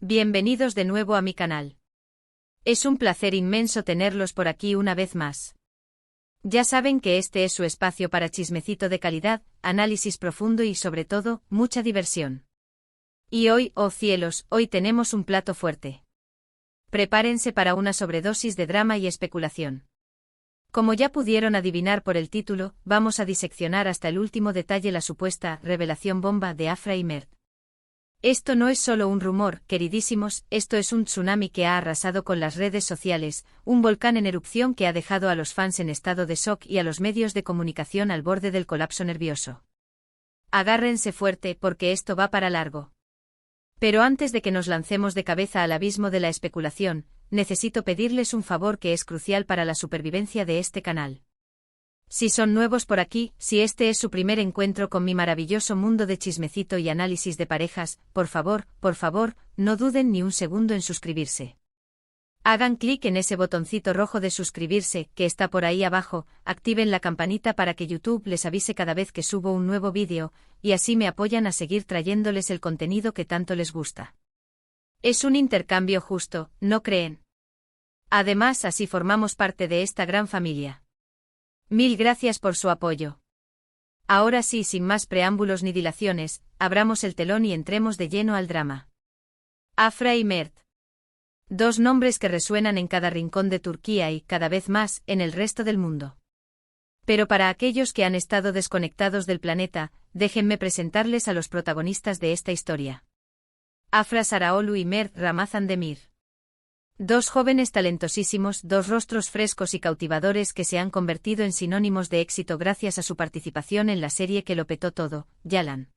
Bienvenidos de nuevo a mi canal. Es un placer inmenso tenerlos por aquí una vez más. Ya saben que este es su espacio para chismecito de calidad, análisis profundo y sobre todo, mucha diversión. Y hoy, oh cielos, hoy tenemos un plato fuerte. Prepárense para una sobredosis de drama y especulación. Como ya pudieron adivinar por el título, vamos a diseccionar hasta el último detalle la supuesta revelación bomba de Afra y Mert. Esto no es solo un rumor, queridísimos, esto es un tsunami que ha arrasado con las redes sociales, un volcán en erupción que ha dejado a los fans en estado de shock y a los medios de comunicación al borde del colapso nervioso. Agárrense fuerte porque esto va para largo. Pero antes de que nos lancemos de cabeza al abismo de la especulación, necesito pedirles un favor que es crucial para la supervivencia de este canal. Si son nuevos por aquí, si este es su primer encuentro con mi maravilloso mundo de chismecito y análisis de parejas, por favor, no duden ni un segundo en suscribirse. Hagan clic en ese botoncito rojo de suscribirse, que está por ahí abajo, activen la campanita para que YouTube les avise cada vez que subo un nuevo vídeo, y así me apoyan a seguir trayéndoles el contenido que tanto les gusta. Es un intercambio justo, ¿no creen? Además, así formamos parte de esta gran familia. Mil gracias por su apoyo. Ahora sí, sin más preámbulos ni dilaciones, abramos el telón y entremos de lleno al drama. Afra y Mert. Dos nombres que resuenan en cada rincón de Turquía y, cada vez más, en el resto del mundo. Pero para aquellos que han estado desconectados del planeta, déjenme presentarles a los protagonistas de esta historia. Afra Saraoğlu y Mert Ramazan Demir. Dos jóvenes talentosísimos, dos rostros frescos y cautivadores que se han convertido en sinónimos de éxito gracias a su participación en la serie que lo petó todo, Yalan.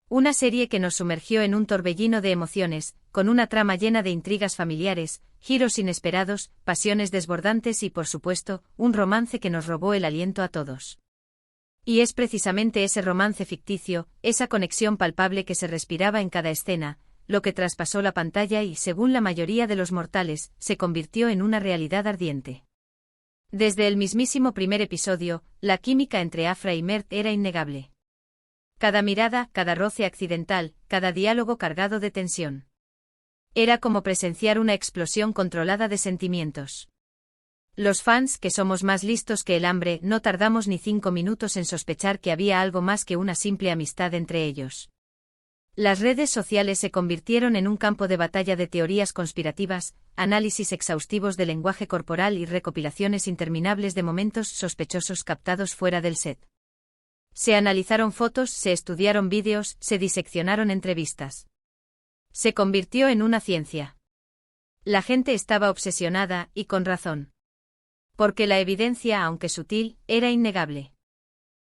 Una serie que nos sumergió en un torbellino de emociones, con una trama llena de intrigas familiares, giros inesperados, pasiones desbordantes y, por supuesto, un romance que nos robó el aliento a todos. Y es precisamente ese romance ficticio, esa conexión palpable que se respiraba en cada escena, lo que traspasó la pantalla y, según la mayoría de los mortales, se convirtió en una realidad ardiente. Desde el mismísimo primer episodio, la química entre Afra y Mert era innegable. Cada mirada, cada roce accidental, cada diálogo cargado de tensión. Era como presenciar una explosión controlada de sentimientos. Los fans, que somos más listos que el hambre, no tardamos ni 5 minutos en sospechar que había algo más que una simple amistad entre ellos. Las redes sociales se convirtieron en un campo de batalla de teorías conspirativas, análisis exhaustivos del lenguaje corporal y recopilaciones interminables de momentos sospechosos captados fuera del set. Se analizaron fotos, se estudiaron vídeos, se diseccionaron entrevistas. Se convirtió en una ciencia. La gente estaba obsesionada, y con razón. Porque la evidencia, aunque sutil, era innegable.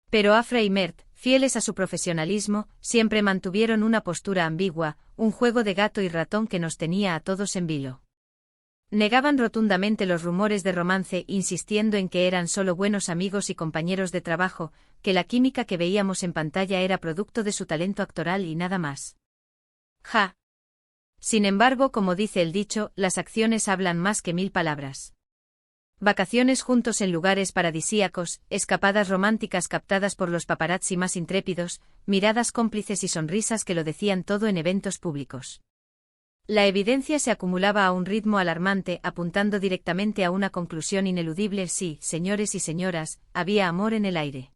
Pero Afra y Mert, fieles a su profesionalismo, siempre mantuvieron una postura ambigua, un juego de gato y ratón que nos tenía a todos en vilo. Negaban rotundamente los rumores de romance, insistiendo en que eran solo buenos amigos y compañeros de trabajo, que la química que veíamos en pantalla era producto de su talento actoral y nada más. Ja. Sin embargo, como dice el dicho, las acciones hablan más que 1000 palabras. Vacaciones juntos en lugares paradisíacos, escapadas románticas captadas por los paparazzi más intrépidos, miradas cómplices y sonrisas que lo decían todo en eventos públicos. La evidencia se acumulaba a un ritmo alarmante, apuntando directamente a una conclusión ineludible: sí, señores y señoras, había amor en el aire.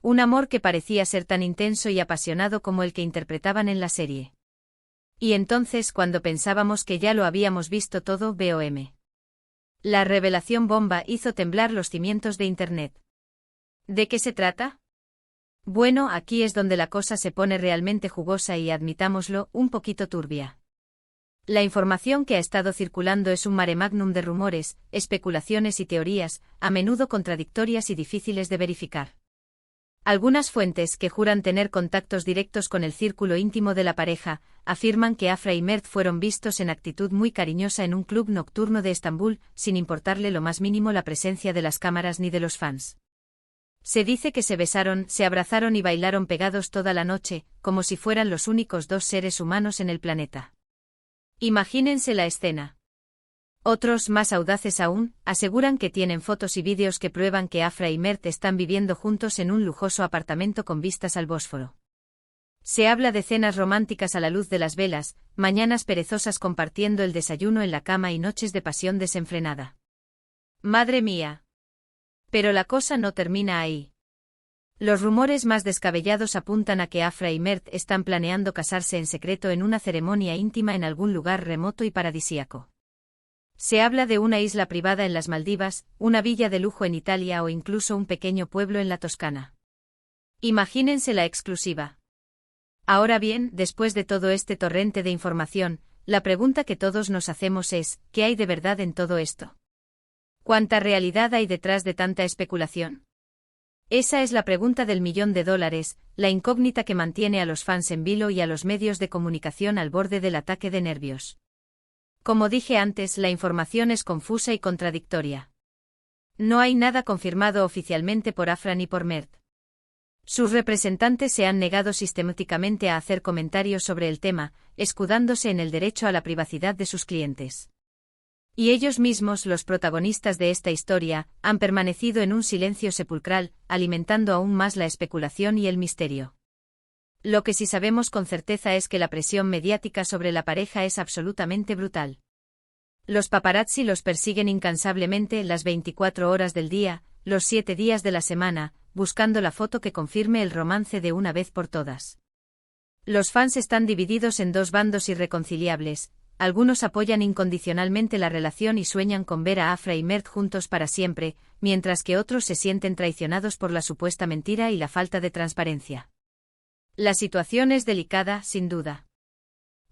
Un amor que parecía ser tan intenso y apasionado como el que interpretaban en la serie. Y entonces, cuando pensábamos que ya lo habíamos visto todo, BOM. La revelación bomba hizo temblar los cimientos de Internet. ¿De qué se trata? Bueno, aquí es donde la cosa se pone realmente jugosa y, admitámoslo, un poquito turbia. La información que ha estado circulando es un mare magnum de rumores, especulaciones y teorías, a menudo contradictorias y difíciles de verificar. Algunas fuentes, que juran tener contactos directos con el círculo íntimo de la pareja, afirman que Afra y Mert fueron vistos en actitud muy cariñosa en un club nocturno de Estambul, sin importarle lo más mínimo la presencia de las cámaras ni de los fans. Se dice que se besaron, se abrazaron y bailaron pegados toda la noche, como si fueran los únicos dos seres humanos en el planeta. Imagínense la escena. Otros, más audaces aún, aseguran que tienen fotos y vídeos que prueban que Afra y Mert están viviendo juntos en un lujoso apartamento con vistas al Bósforo. Se habla de cenas románticas a la luz de las velas, mañanas perezosas compartiendo el desayuno en la cama y noches de pasión desenfrenada. Madre mía. Pero la cosa no termina ahí. Los rumores más descabellados apuntan a que Afra y Mert están planeando casarse en secreto en una ceremonia íntima en algún lugar remoto y paradisíaco. Se habla de una isla privada en las Maldivas, una villa de lujo en Italia o incluso un pequeño pueblo en la Toscana. Imagínense la exclusiva. Ahora bien, después de todo este torrente de información, la pregunta que todos nos hacemos es, ¿qué hay de verdad en todo esto? ¿Cuánta realidad hay detrás de tanta especulación? Esa es la pregunta del $1.000.000, la incógnita que mantiene a los fans en vilo y a los medios de comunicación al borde del ataque de nervios. Como dije antes, la información es confusa y contradictoria. No hay nada confirmado oficialmente por Afra ni por Mert. Sus representantes se han negado sistemáticamente a hacer comentarios sobre el tema, escudándose en el derecho a la privacidad de sus clientes. Y ellos mismos, los protagonistas de esta historia, han permanecido en un silencio sepulcral, alimentando aún más la especulación y el misterio. Lo que sí sabemos con certeza es que la presión mediática sobre la pareja es absolutamente brutal. Los paparazzi los persiguen incansablemente las 24 horas del día, los 7 días de la semana, buscando la foto que confirme el romance de una vez por todas. Los fans están divididos en dos bandos irreconciliables. Algunos apoyan incondicionalmente la relación y sueñan con ver a Afra y Mert juntos para siempre, mientras que otros se sienten traicionados por la supuesta mentira y la falta de transparencia. La situación es delicada, sin duda.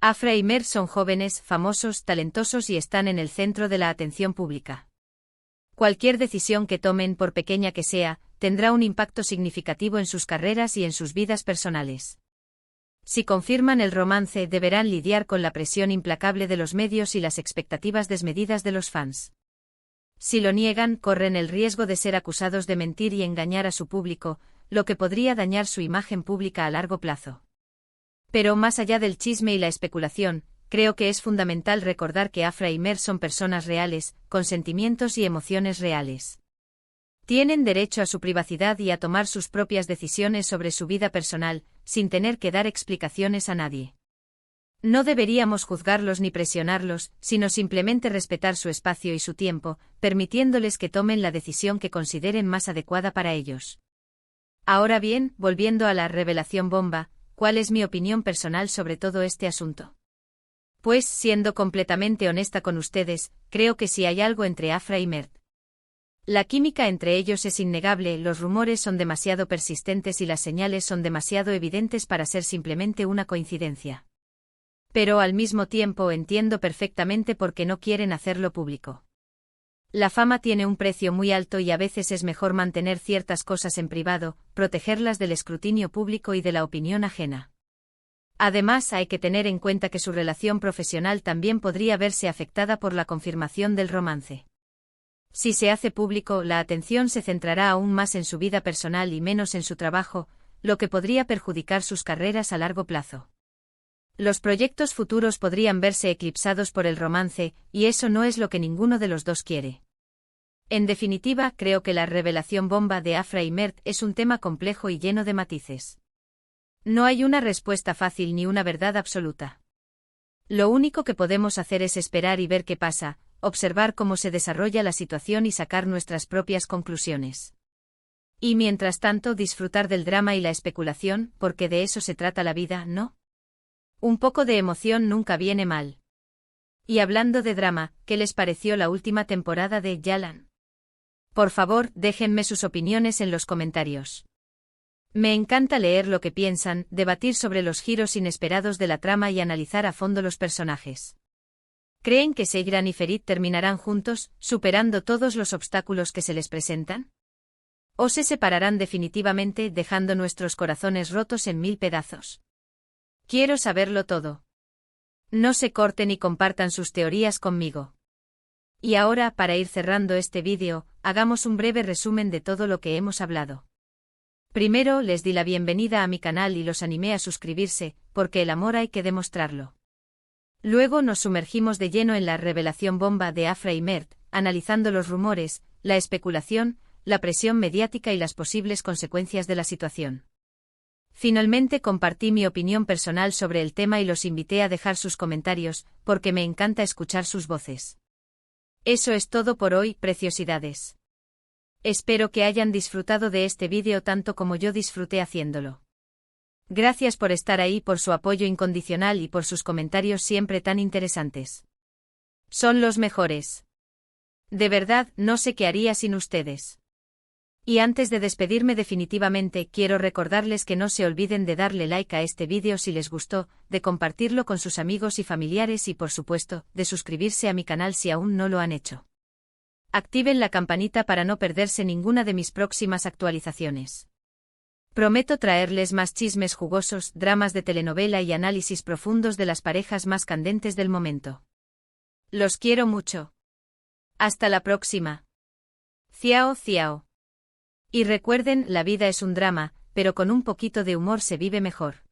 Afra y Mert son jóvenes, famosos, talentosos y están en el centro de la atención pública. Cualquier decisión que tomen, por pequeña que sea, tendrá un impacto significativo en sus carreras y en sus vidas personales. Si confirman el romance, deberán lidiar con la presión implacable de los medios y las expectativas desmedidas de los fans. Si lo niegan, corren el riesgo de ser acusados de mentir y engañar a su público, lo que podría dañar su imagen pública a largo plazo. Pero más allá del chisme y la especulación, creo que es fundamental recordar que Afra y Mert son personas reales, con sentimientos y emociones reales. Tienen derecho a su privacidad y a tomar sus propias decisiones sobre su vida personal, sin tener que dar explicaciones a nadie. No deberíamos juzgarlos ni presionarlos, sino simplemente respetar su espacio y su tiempo, permitiéndoles que tomen la decisión que consideren más adecuada para ellos. Ahora bien, volviendo a la revelación bomba, ¿cuál es mi opinión personal sobre todo este asunto? Pues, siendo completamente honesta con ustedes, creo que sí hay algo entre Afra y Mert. La química entre ellos es innegable, los rumores son demasiado persistentes y las señales son demasiado evidentes para ser simplemente una coincidencia. Pero al mismo tiempo entiendo perfectamente por qué no quieren hacerlo público. La fama tiene un precio muy alto y a veces es mejor mantener ciertas cosas en privado, protegerlas del escrutinio público y de la opinión ajena. Además, hay que tener en cuenta que su relación profesional también podría verse afectada por la confirmación del romance. Si se hace público, la atención se centrará aún más en su vida personal y menos en su trabajo, lo que podría perjudicar sus carreras a largo plazo. Los proyectos futuros podrían verse eclipsados por el romance, y eso no es lo que ninguno de los dos quiere. En definitiva, creo que la revelación bomba de Afra y Mert es un tema complejo y lleno de matices. No hay una respuesta fácil ni una verdad absoluta. Lo único que podemos hacer es esperar y ver qué pasa, observar cómo se desarrolla la situación y sacar nuestras propias conclusiones. Y mientras tanto, disfrutar del drama y la especulación, porque de eso se trata la vida, ¿no? Un poco de emoción nunca viene mal. Y hablando de drama, ¿qué les pareció la última temporada de Yalan? Por favor, déjenme sus opiniones en los comentarios. Me encanta leer lo que piensan, debatir sobre los giros inesperados de la trama y analizar a fondo los personajes. ¿Creen que Seyran y Ferit terminarán juntos, superando todos los obstáculos que se les presentan? ¿O se separarán definitivamente, dejando nuestros corazones rotos en 1000 pedazos? Quiero saberlo todo. No se corten y compartan sus teorías conmigo. Y ahora, para ir cerrando este vídeo, hagamos un breve resumen de todo lo que hemos hablado. Primero, les di la bienvenida a mi canal y los animé a suscribirse, porque el amor hay que demostrarlo. Luego nos sumergimos de lleno en la revelación bomba de Afra y Mert, analizando los rumores, la especulación, la presión mediática y las posibles consecuencias de la situación. Finalmente compartí mi opinión personal sobre el tema y los invité a dejar sus comentarios, porque me encanta escuchar sus voces. Eso es todo por hoy, preciosidades. Espero que hayan disfrutado de este vídeo tanto como yo disfruté haciéndolo. Gracias por estar ahí, por su apoyo incondicional y por sus comentarios siempre tan interesantes. Son los mejores. De verdad, no sé qué haría sin ustedes. Y antes de despedirme definitivamente, quiero recordarles que no se olviden de darle like a este vídeo si les gustó, de compartirlo con sus amigos y familiares y por supuesto, de suscribirse a mi canal si aún no lo han hecho. Activen la campanita para no perderse ninguna de mis próximas actualizaciones. Prometo traerles más chismes jugosos, dramas de telenovela y análisis profundos de las parejas más candentes del momento. Los quiero mucho. Hasta la próxima. Ciao, ciao. Y recuerden, la vida es un drama, pero con un poquito de humor se vive mejor.